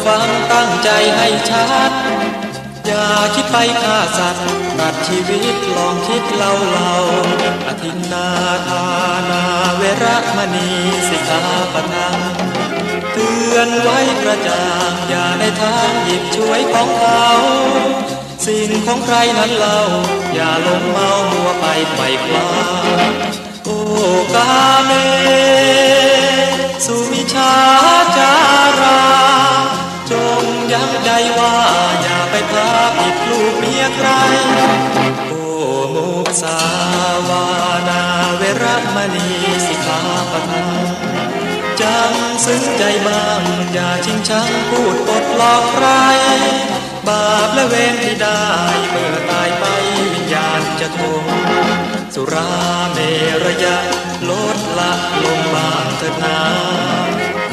ฟังตั้งใจให้ชัดอย่าคิดไปฆ่าสัตว์ตัดชีวิตลองคิดเล่าอทินนาทานาเวรมณีสิกขาปะทังเตือนไว้กระจ่างอย่าในทางหยิบช่วยของเขาสิ่งของใครนั้นเล่าอย่าหลงเมามัวไปไขว่คว้าโอกาเมสุมิชาจาราจงยั้งใจว่าอย่าไปพาผิดลูกเมียใครโอ้มุสาวานาเวรมณีสิกขาปะทังจำซึ้งใจมั่งอย่าชิงชังพูดปดหลอกใครบาปและเวรที่ได้เมื่อตายไปวิญญาณจะทนสุราเมรยะลดละลงบางเถิดนา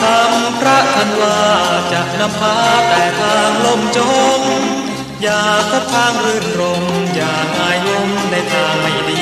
คำพระทันว่าจะนำพาแต่ทางลมจมอย่าพบทางรื่นรมอย่าง่ายงมในทางไม่ดี